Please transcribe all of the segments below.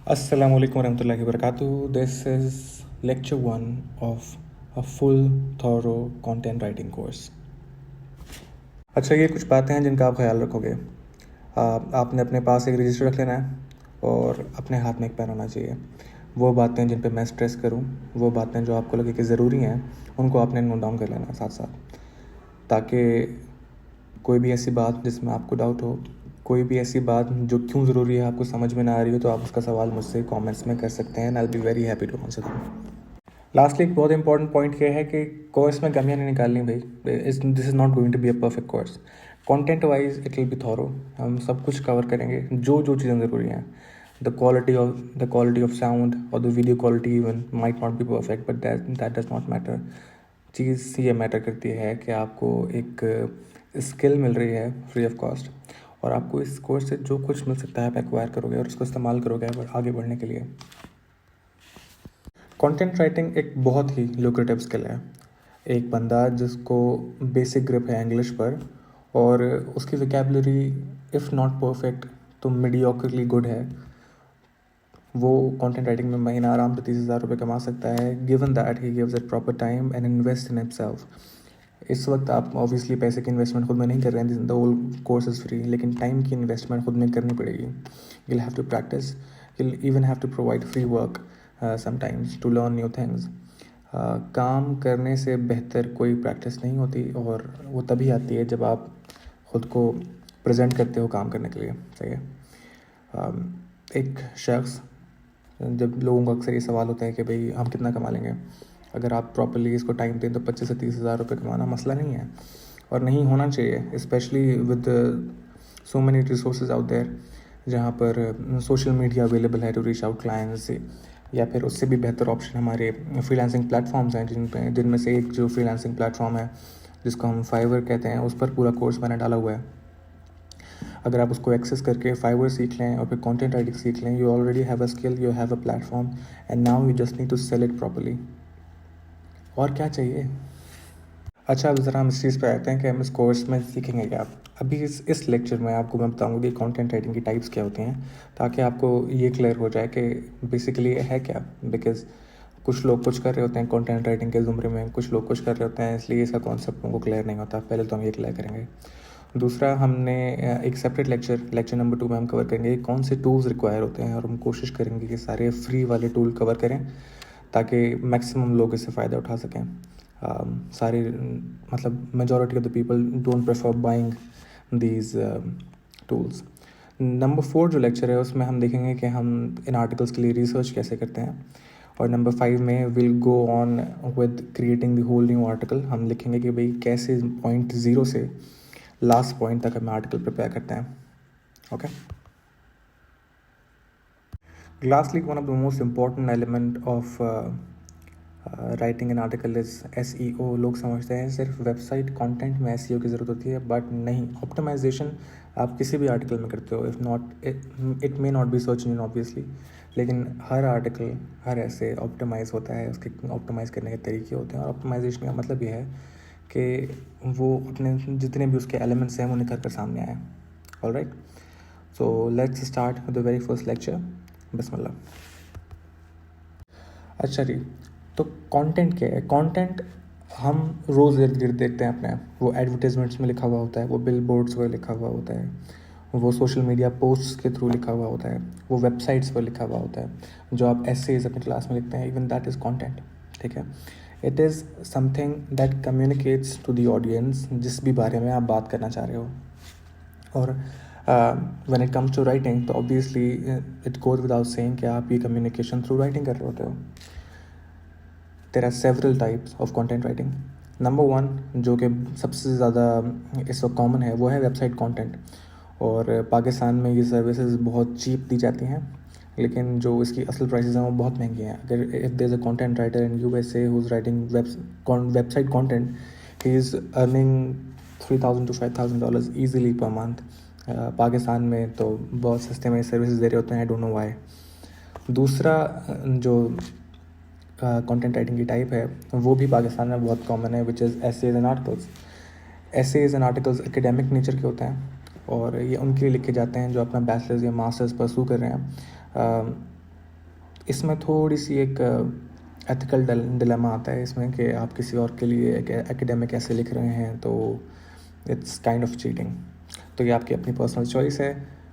Assalamu alaikum warahmatullahi wabarakatuh. This is lecture 1 of a full thorough content writing course. अच्छा, ये कुछ बातें हैं जिनका आप ख्याल रखोगे। आपने अपने पास एक रजिस्टर रख लेना है और अपने हाथ में एक पेन होना चाहिए। वो बातें जिन पे मैं स्ट्रेस करूँ, वो बातें जो आपको लगे कि ज़रूरी हैं, उनको आपने नोट डाउन कर लेना है साथ साथ, ताकि कोई भी ऐसी बात जिसमें आपको डाउट हो, कोई भी ऐसी बात जो क्यों ज़रूरी है आपको समझ में ना आ रही हो, तो आप उसका सवाल मुझसे कमेंट्स में कर सकते हैं and I will be very happy to answer them. Lastly एक बहुत इंपॉर्टेंट पॉइंट ये है कि कोर्स में कमियां नहीं निकालनी भाई। This is not going to be a perfect course. Content wise it will be thorough. हम सब कुछ कवर करेंगे जो जो चीज़ें ज़रूरी हैं। द क्वालिटी ऑफ साउंड और the video quality even might not be perfect, but that does not matter. चीज़ ये मैटर करती है कि आपको एक स्किल मिल रही है फ्री ऑफ कॉस्ट, और आपको इस कोर्स से जो कुछ मिल सकता है आप एक्वायर करोगे और उसको इस्तेमाल करोगे आगे बढ़ने के लिए। कंटेंट राइटिंग एक बहुत ही लुक्रेटिव स्किल है। एक बंदा जिसको बेसिक ग्रिप है इंग्लिश पर और उसकी वोकैबुलरी इफ़ नॉट परफेक्ट तो मीडियोकरली गुड है, वो कंटेंट राइटिंग में महीना आराम से 30,000 रुपये कमा सकता है, given that he gives it proper time and invest in himself. इस वक्त आप ऑब्वियसली पैसे की इन्वेस्टमेंट खुद में नहीं कर रहे हैं, the whole course is free, लेकिन टाइम की इन्वेस्टमेंट खुद में करनी पड़ेगी। you'll have to practice, you'll even have to provide free work sometimes to learn new things. काम करने से बेहतर कोई प्रैक्टिस नहीं होती, और वो तभी आती है जब आप ख़ुद को प्रेजेंट करते हो काम करने के लिए। सही है। एक शख्स, जब लोगों का अक्सर ये सवाल होता है कि भाई हम कितना कमा लेंगे, अगर आप प्रॉपरली इसको टाइम दें तो 25 से 30,000 रुपये कमाना मसला नहीं है, और नहीं होना चाहिए, specially with so many resources out there, जहाँ पर सोशल मीडिया अवेलेबल है टू रीच आउट क्लाइंट्स से, या फिर उससे भी बेहतर ऑप्शन हमारे फ्रीलांसिंग प्लेटफॉर्म्स हैं, जिनमें से एक जो फ्रीलांसिंग प्लेटफॉर्म है जिसको हम फाइवर कहते हैं, उस पर पूरा कोर्स मैंने डाला हुआ है। अगर आप उसको एक्सेस करके फाइवर सीख लें और फिर कंटेंट राइटिंग सीख लें, you already have a skill, you have a platform, and now you just need to sell it properly. और क्या चाहिए। अच्छा, अब ज़रा हम इस चीज़ पर आते हैं कि हम इस कोर्स में सीखेंगे क्या। अभी इस लेक्चर में आपको मैं बताऊंगा कि कंटेंट राइटिंग की टाइप्स क्या होती हैं, ताकि आपको ये क्लियर हो जाए कि बेसिकली ये है क्या। बिकॉज कुछ लोग कुछ कर रहे होते हैं कंटेंट राइटिंग के ज़ुमरे में, कुछ लोग कुछ कर रहे होते हैं, इसलिए इसका कॉन्सेप्ट उनको क्लियर नहीं होता। पहले तो हम ये क्लियर करेंगे। दूसरा, हमने एक सेपरेट लेक्चर नंबर 2 में हम कवर करेंगे कौन से टूल्स रिक्वायर होते हैं, और हम कोशिश करेंगे कि सारे फ्री वाले टूल कवर करें ताकि मैक्सिमम लोग इससे फ़ायदा उठा सकें। सारे मतलब majority of the people don't prefer buying these tools. Number 4 जो लेक्चर है उसमें हम देखेंगे कि हम इन आर्टिकल्स के लिए रिसर्च कैसे करते हैं, और नंबर 5 में will go on with creating the whole new article. हम लिखेंगे कि भाई कैसे पॉइंट 0 से लास्ट पॉइंट तक हम आर्टिकल प्रिपेयर करते हैं। Okay. Lastly, one of the most important element of writing an article is SEO। लोग समझते हैं सिर्फ वेबसाइट कंटेंट में SEO की ज़रूरत होती है, बट नहीं। ऑप्टिमाइजेशन आप किसी भी आर्टिकल में करते हो, if not it may not be search engine obviously, लेकिन हर आर्टिकल हर ऐसे ऑप्टिमाइज़ होता है, उसके ऑप्टिमाइज़ करने के तरीके होते हैं। और ऑप्टिमाइजेशन का मतलब ये है कि वो अपने जितने भी उसके एलिमेंट्स हैं वो निखर कर सामने आए। Alright, so let's start with the very first lecture. बिस्मिल्लाह। अच्छा जी, तो कंटेंट क्या है। कंटेंट हम रोज़ इर्द गिर्द देखते हैं अपने, वो एडवर्टाइजमेंट्स में लिखा हुआ होता है, वो बिल बोर्ड्स पर लिखा हुआ होता है, वो सोशल मीडिया पोस्ट्स के थ्रू लिखा हुआ होता है, वो वेबसाइट्स पर लिखा हुआ होता है, जो आप एसेज अपनी क्लास में लिखते हैं, इवन दैट इज़ कंटेंट। ठीक है। It is something that communicates to the audience, जिस भी बारे में आप बात करना चाह रहे हो। और when it comes to writing, तो obviously it goes without saying कि आप ये कम्युनिकेशन थ्रू राइटिंग कर रहे होते हो। There are several types of content writing. Number 1 जो कि सबसे ज़्यादा इस वक्त कॉमन है, वो है वेबसाइट कंटेंट। और पाकिस्तान में ये सर्विसेज बहुत चीप दी जाती हैं, लेकिन जो इसकी असल प्राइसेस हैं वो बहुत महंगी हैं। अगर if there is a content writer in USA who is writing website content, he is earning $3,000 to $5,000 easily per month. Pakistan में तो बहुत सस्ते में सर्विसेज दे रहे होते हैं, आई डोंट नो व्हाई। दूसरा जो कंटेंट राइटिंग की टाइप है वो भी पाकिस्तान में बहुत कॉमन है, which is essays and articles. Essays and articles academic nature के होते हैं, और ये उनके लिए लिखे जाते हैं जो अपना बैचलर्स या मास्टर्स परसू कर रहे हैं। इसमें थोड़ी सी एक एथिकल डिलेमा आता है इसमें कि आप किसी और के लिए एक एकेडमिक ऐसे लिख रहे हैं, तो इट्स काइंड ऑफ चीटिंग। तो ये आपकी अपनी पर्सनल चॉइस है।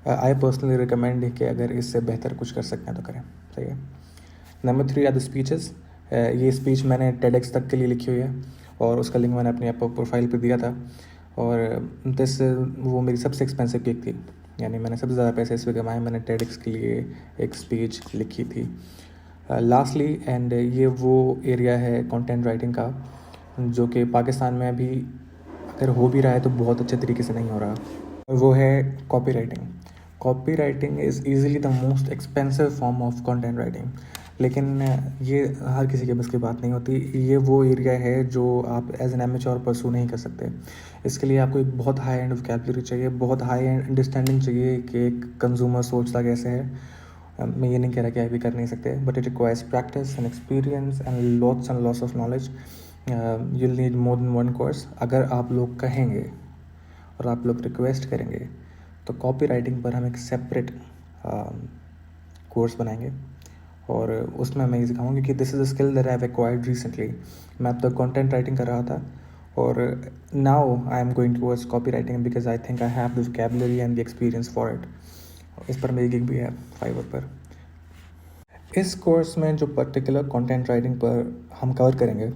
आई पर्सनली रिकमेंड कि अगर इससे बेहतर कुछ कर सकते हैं तो करें। सही है। Number 3 are the speeches. ये स्पीच मैंने TEDx तक के लिए लिखी हुई है और उसका लिंक मैंने अपनी प्रोफाइल पे दिया था। और वो मेरी सबसे एक्सपेंसिव गिग थी, यानी मैंने सबसे ज़्यादा पैसे इस पर कमाए। मैंने TEDx के लिए एक स्पीच लिखी थी। लास्टली एंड ये वो एरिया है कंटेंट राइटिंग का जो कि पाकिस्तान में अभी अगर हो भी रहा है तो बहुत अच्छे तरीके से नहीं हो रहा। वो है copy writing. Copy writing is easily the most expensive form of content writing, लेकिन ये हर किसी के बस की बात नहीं होती। ये वो एरिया है जो आप एज एन एमेच्योर परसू नहीं कर सकते। इसके लिए आपको एक बहुत हाई एंड वोकैबुलरी चाहिए, बहुत हाई एंड अंडरस्टैंडिंग चाहिए कि एक कंज्यूमर सोचता कैसे है। मैं ये नहीं कह रहा कि आप भी कर नहीं सकते, but it requires practice and experience and lots of knowledge. You'll need more than one course. अगर आप लोग कहेंगे और आप लोग रिक्वेस्ट करेंगे तो कॉपी राइटिंग पर हम एक सेपरेट कोर्स बनाएंगे और उसमें मैं ये सिखाऊंगी कि this is a skill that I have acquired recently. मैं अब तक कंटेंट राइटिंग कर रहा था और now I am going towards copy writing because I think I have the vocabulary and the experience for it. इस पर मेरी गिग भी है फाइवर पर। इस कोर्स में जो पर्टिकुलर कंटेंट राइटिंग पर हम कवर करेंगे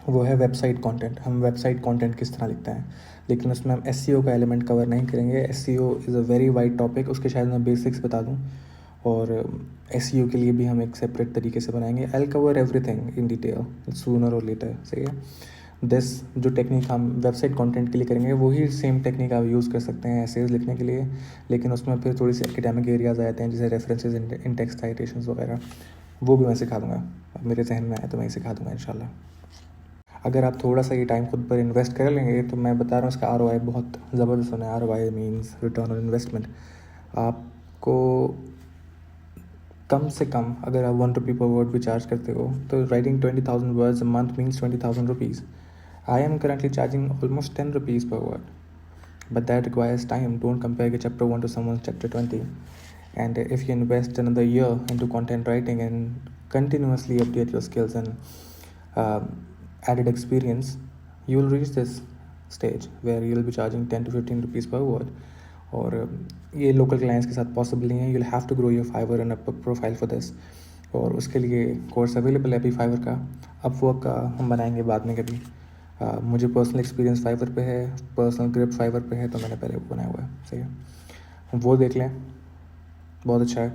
वो है वेबसाइट कंटेंट। हम वेबसाइट कंटेंट किस तरह लिखते हैं, लेकिन उसमें हम SEO का एलिमेंट कवर नहीं करेंगे। SEO is a very wide topic, उसके शायद मैं बेसिक्स बता दूं और SEO के लिए भी हम एक सेपरेट तरीके से बनाएंगे। I will cover everything in detail sooner और लेटर। सही है। दिस जो टेक्निक हम वेबसाइट कंटेंट के लिए करेंगे वही सेम टेक्निक आप यूज़ कर सकते हैं एसेज लिखने के लिए, लेकिन उसमें फिर थोड़ी सी एकेडमिक एरियाज आ जाते हैं जैसे रेफरेंसेज, इन टेक्स्ट साइटेशंस वगैरह। वो भी मैं सिखा दूँगा। अब मेरे जहन में आए तो मैं सिखा दूँगा इंशाल्लाह। अगर आप थोड़ा सा ये टाइम खुद पर इन्वेस्ट कर लेंगे तो मैं बता रहा हूँ इसका ROI बहुत ज़बरदस्त होना है। ROI means return on investment. आपको कम से कम अगर आप ₹1 पर वर्ड भी चार्ज करते हो तो writing 20,000 words a month means 20,000 rupees. I am currently charging almost ₹10 per word, but that requires time. Don't compare chapter 1 to someone's chapter 20. And if you invest another year into content writing and continuously update your skills and added experience, you will reach this stage where you will be charging 10 to 15 rupees per word. और ये local clients के साथ possible नहीं है। You will have to grow your Fiverr and up profile for this. और उसके लिए course available है अभी फाइवर का। अपवर्क का हम बनाएंगे बाद में कभी। मुझे पर्सनल एक्सपीरियंस फाइवर पे है, पर्सनल ग्रिप फाइवर पे है, तो मैंने पहले वो बनाया हुआ है। सही है, वो देख लें, बहुत अच्छा है।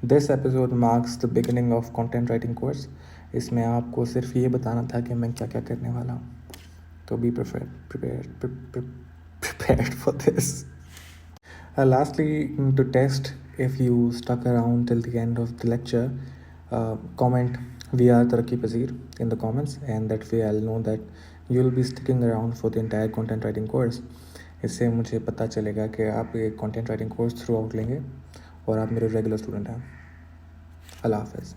This episode marks the beginning of content writing course. इसमें आपको सिर्फ ये बताना था कि मैं क्या क्या करने वाला हूँ, तो B prepared for this. Lastly, to test if you stuck around till the end of the lecture, comment "We are Taraqi Pazir" in the comments, and that way I'll know that you'll be sticking around for the entire content writing course. इससे मुझे पता चलेगा कि आप ये content writing course through out लेंगे और आप मेरे रेगुलर स्टूडेंट हैं। अल्लाह हाफ़िज़।